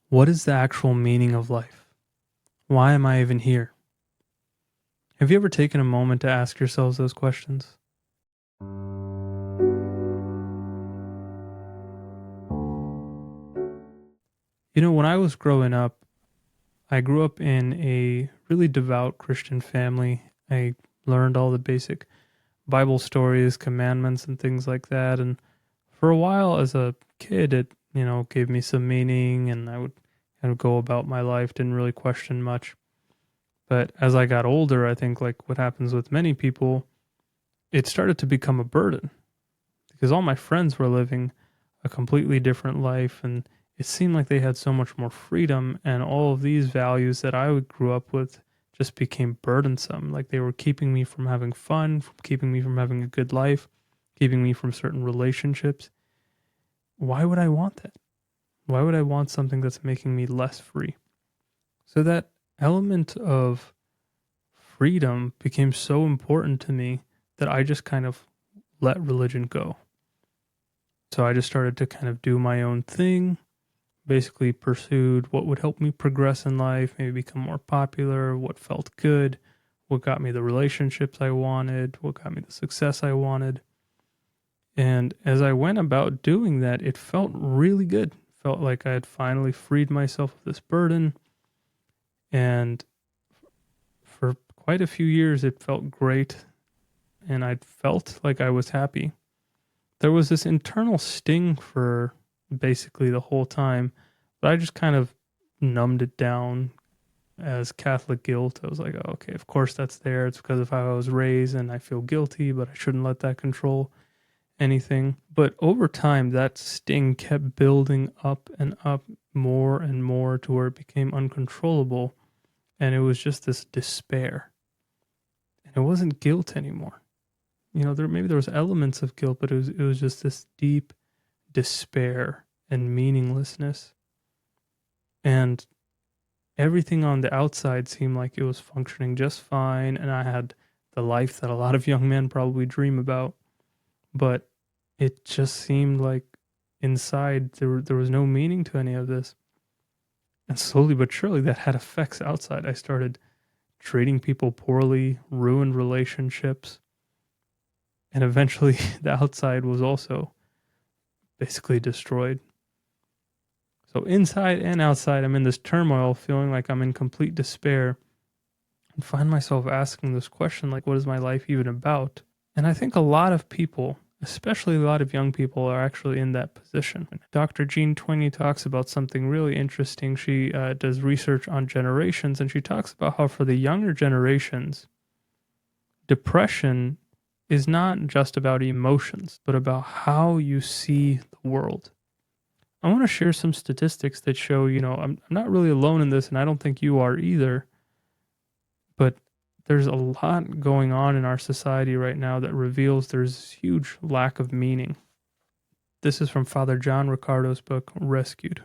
What is the actual meaning of life? Why am I even here? Have you ever taken a moment to ask yourselves those questions? When I was growing up, I grew up in a really devout Christian family. I learned all the basic Bible stories, commandments, and things like that. And for a while as a kid, it, gave me some meaning and I would kind of go about my life, didn't really question much. But as I got older, I think like what happens with many people, it started to become a burden because all my friends were living a completely different life and it seemed like they had so much more freedom, and all of these values that I grew up with just became burdensome. Like they were keeping me from having fun, from keeping me from having a good life, keeping me from certain relationships. Why would I want that? Why would I want something that's making me less free? So that element of freedom became so important to me that I just kind of let religion go. So I just started to kind of do my own thing, basically pursued what would help me progress in life, maybe become more popular, what felt good, what got me the relationships I wanted, what got me the success I wanted. And as I went about doing that, it felt really good. Felt like I had finally freed myself of this burden. And for quite a few years, it felt great. And I felt like I was happy. There was this internal sting for basically the whole time, but I just kind of numbed it down as Catholic guilt. I was like, oh, okay, of course that's there. It's because of how I was raised and I feel guilty, but I shouldn't let that control anything. But over time, that sting kept building up and up more and more to where it became uncontrollable. And it was just this despair. And it wasn't guilt anymore. There was elements of guilt, but it was just this deep despair and meaninglessness. And everything on the outside seemed like it was functioning just fine, and I had the life that a lot of young men probably dream about. But it just seemed like inside there was no meaning to any of this. And slowly but surely that had effects outside. I started treating people poorly, ruined relationships, and eventually the outside was also basically destroyed. So inside and outside, I'm in this turmoil, feeling like I'm in complete despair, and find myself asking this question, like, what is my life even about? And I think a lot of people, especially a lot of young people, are actually in that position. Dr. Jean Twenge talks about something really interesting. She does research on generations, and she talks about how for the younger generations, depression is not just about emotions, but about how you see the world. I want to share some statistics that show, I'm not really alone in this, and I don't think you are either. But there's a lot going on in our society right now that reveals there's huge lack of meaning. This is from Father John Riccardo's book, Rescued.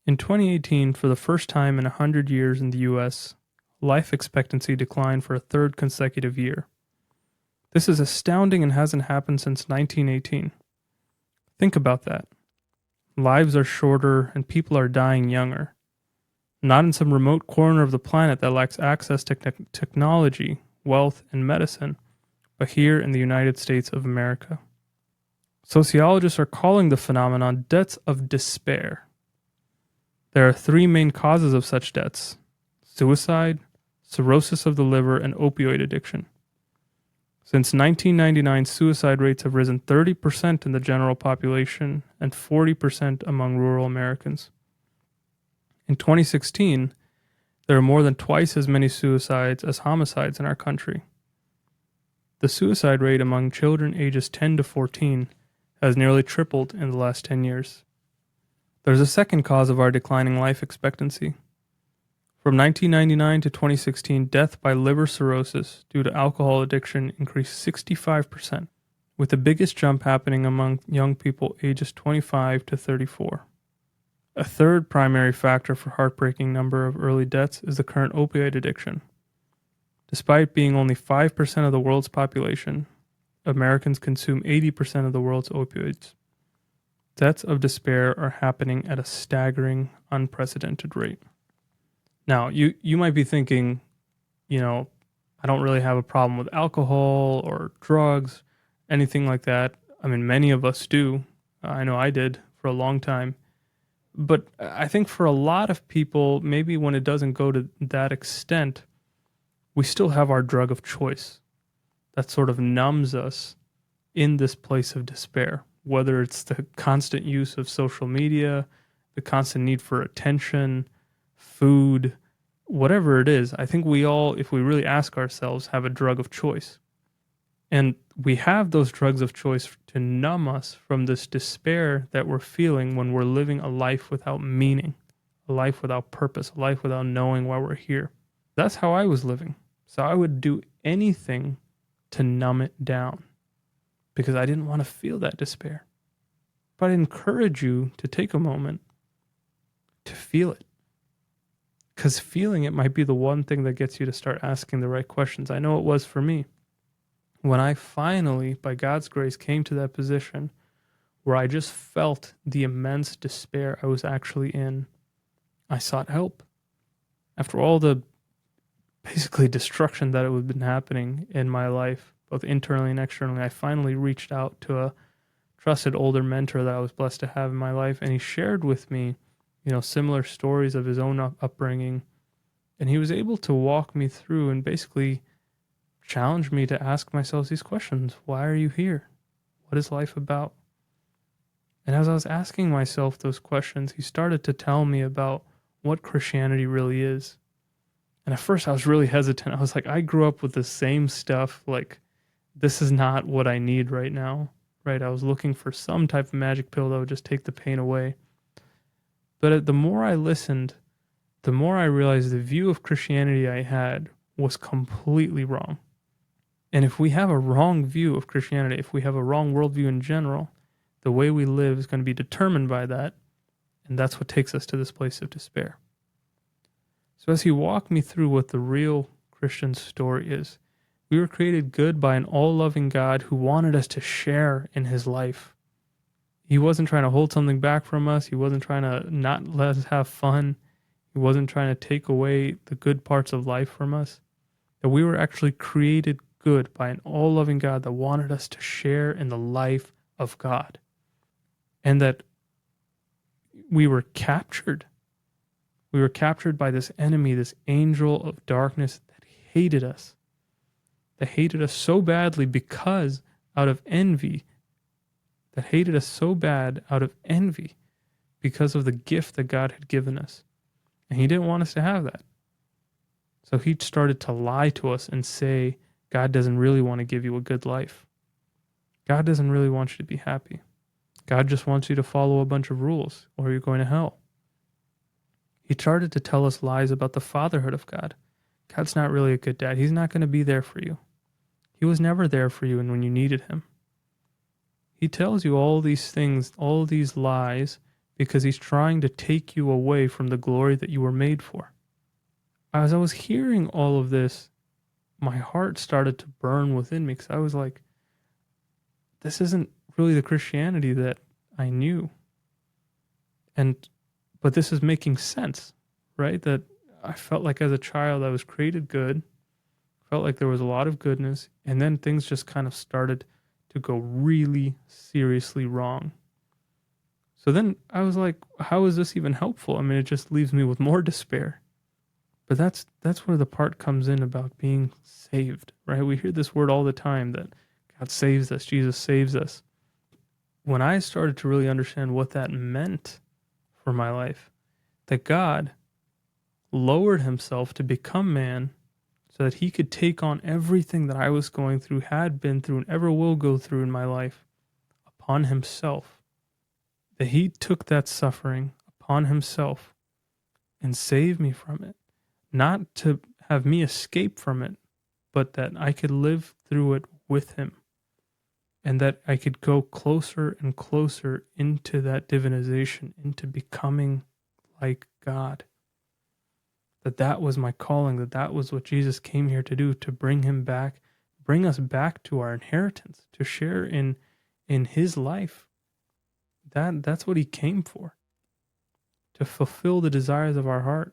In 2018, for the first time in 100 years in the US, life expectancy declined for a third consecutive year. This is astounding and hasn't happened since 1918. Think about that. Lives are shorter and people are dying younger. Not in some remote corner of the planet that lacks access to technology, wealth, and medicine, but here in the United States of America. Sociologists are calling the phenomenon deaths of despair. There are three main causes of such deaths: suicide, cirrhosis of the liver, and opioid addiction. Since 1999, suicide rates have risen 30% in the general population and 40% among rural Americans. In 2016, there are more than twice as many suicides as homicides in our country. The suicide rate among children ages 10 to 14 has nearly tripled in the last 10 years. There's a second cause of our declining life expectancy. From 1999 to 2016, death by liver cirrhosis due to alcohol addiction increased 65%, with the biggest jump happening among young people ages 25 to 34. A third primary factor for heartbreaking number of early deaths is the current opioid addiction. Despite being only 5% of the world's population, Americans consume 80% of the world's opioids. Deaths of despair are happening at a staggering, unprecedented rate. Now, you might be thinking, you know, I don't really have a problem with alcohol or drugs, anything like that. I mean, many of us do. I know I did for a long time. But I think for a lot of people, maybe when it doesn't go to that extent, we still have our drug of choice that sort of numbs us in this place of despair, whether it's the constant use of social media, the constant need for attention, food, whatever it is. I think we all, if we really ask ourselves, have a drug of choice. And we have those drugs of choice to numb us from this despair that we're feeling when we're living a life without meaning, a life without purpose, a life without knowing why we're here. That's how I was living. So I would do anything to numb it down because I didn't want to feel that despair. But I encourage you to take a moment to feel it. Because feeling it might be the one thing that gets you to start asking the right questions. I know it was for me. When I finally, by God's grace, came to that position where I just felt the immense despair I was actually in, I sought help. After all the basically destruction that had been happening in my life, both internally and externally, I finally reached out to a trusted older mentor that I was blessed to have in my life, and he shared with me, similar stories of his own upbringing, and he was able to walk me through and basically challenge me to ask myself these questions. Why are you here? What is life about? And as I was asking myself those questions, he started to tell me about what Christianity really is. And at first I was really hesitant. I was like, I grew up with the same stuff. Like, this is not what I need right now, right? I was looking for some type of magic pill that would just take the pain away. But the more I listened, the more I realized the view of Christianity I had was completely wrong. And if we have a wrong view of Christianity, if we have a wrong worldview in general, the way we live is going to be determined by that. And that's what takes us to this place of despair. So as he walked me through what the real Christian story is, we were created good by an all-loving God who wanted us to share in his life. He wasn't trying to hold something back from us. He wasn't trying to not let us have fun. He wasn't trying to take away the good parts of life from us. That we were actually created good by an all-loving God that wanted us to share in the life of God. And that we were captured. We were captured by this enemy, this angel of darkness that hated us. That hated us so badly because out of envy. That hated us so bad out of envy because of the gift that God had given us. And he didn't want us to have that. So he started to lie to us and say, God doesn't really want to give you a good life. God doesn't really want you to be happy. God just wants you to follow a bunch of rules or you're going to hell. He started to tell us lies about the fatherhood of God. God's not really a good dad. He's not going to be there for you. He was never there for you and when you needed him. He tells you all these things, all these lies, because he's trying to take you away from the glory that you were made for. As I was hearing all of this, my heart started to burn within me because I was like, this isn't really the Christianity that I knew. But this is making sense, right? That I felt like as a child I was created good, felt like there was a lot of goodness, and then things just kind of started to go really seriously wrong. So then I was like, how is this even helpful? I mean, it just leaves me with more despair. But that's where the part comes in about being saved, right? We hear this word all the time that God saves us, Jesus saves us. When I started to really understand what that meant for my life, that God lowered himself to become man so that he could take on everything that I was going through, had been through, and ever will go through in my life upon himself. That he took that suffering upon himself and saved me from it. Not to have me escape from it, but that I could live through it with him. And that I could go closer and closer into that divinization, into becoming like God. That was my calling, that was what Jesus came here to do, to bring us back to our inheritance, to share in his life. That's what he came for, to fulfill the desires of our heart.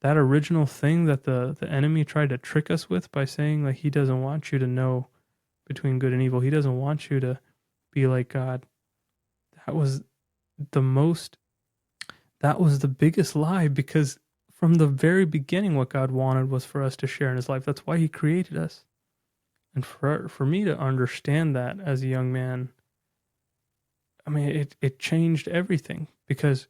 That original thing that the enemy tried to trick us with by saying like he doesn't want you to know between good and evil. He doesn't want you to be like God. That was the most that was the biggest lie, because from the very beginning what God wanted was for us to share in his life. That's why he created us. And for me to understand that as a young man, I mean it changed everything, because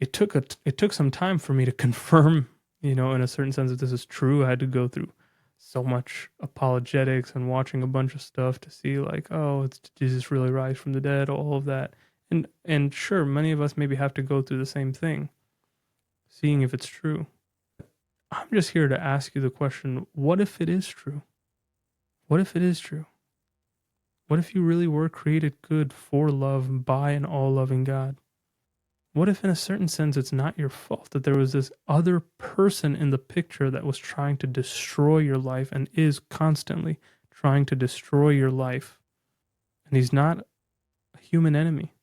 it took some time for me to confirm, in a certain sense, that this is true. I had to go through so much apologetics and watching a bunch of stuff to see like, oh, it's Jesus really rise from the dead, all of that. And sure, many of us maybe have to go through the same thing, seeing if it's true. I'm just here to ask you the question, what if it is true? What if it is true? What if you really were created good for love by an all loving God? What if, in a certain sense, it's not your fault that there was this other person in the picture that was trying to destroy your life and is constantly trying to destroy your life? And he's not a human enemy.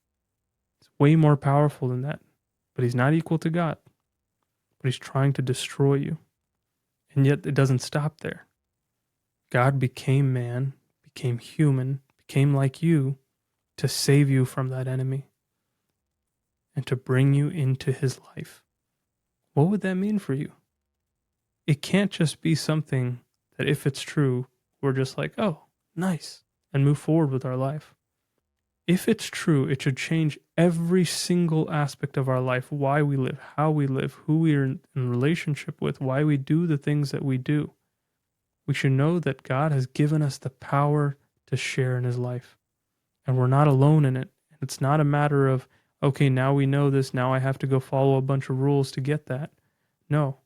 He's way more powerful than that. But he's not equal to God. But he's trying to destroy you. And yet it doesn't stop there. God became man, became human, became like you to save you from that enemy and to bring you into his life. What would that mean for you? It can't just be something that, if it's true, we're just like, oh, nice, and move forward with our life. If it's true, it should change every single aspect of our life: why we live, how we live, who we are in relationship with, why we do the things that we do. We should know that God has given us the power to share in his life, and we're not alone in it. It's not a matter of, okay, now we know this, now I have to go follow a bunch of rules to get that. No.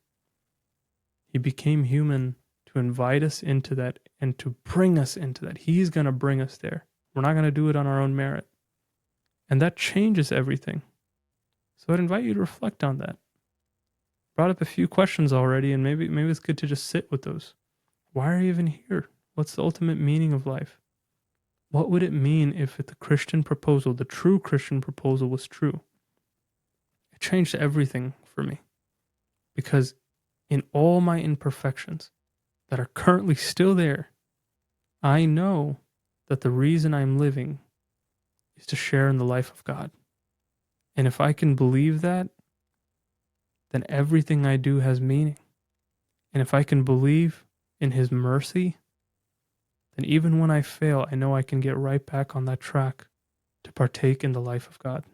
He became human to invite us into that and to bring us into that. He's going to bring us there. We're not going to do it on our own merit. And that changes everything. So I'd invite you to reflect on that. Brought up a few questions already, and maybe it's good to just sit with those. Why are you even here? What's the ultimate meaning of life? What would it mean if the Christian proposal, the true Christian proposal, was true? It changed everything for me. Because in all my imperfections that are currently still there, I know that the reason I'm living is to share in the life of God. And if I can believe that, then everything I do has meaning. And if I can believe in his mercy, then even when I fail, I know I can get right back on that track to partake in the life of God.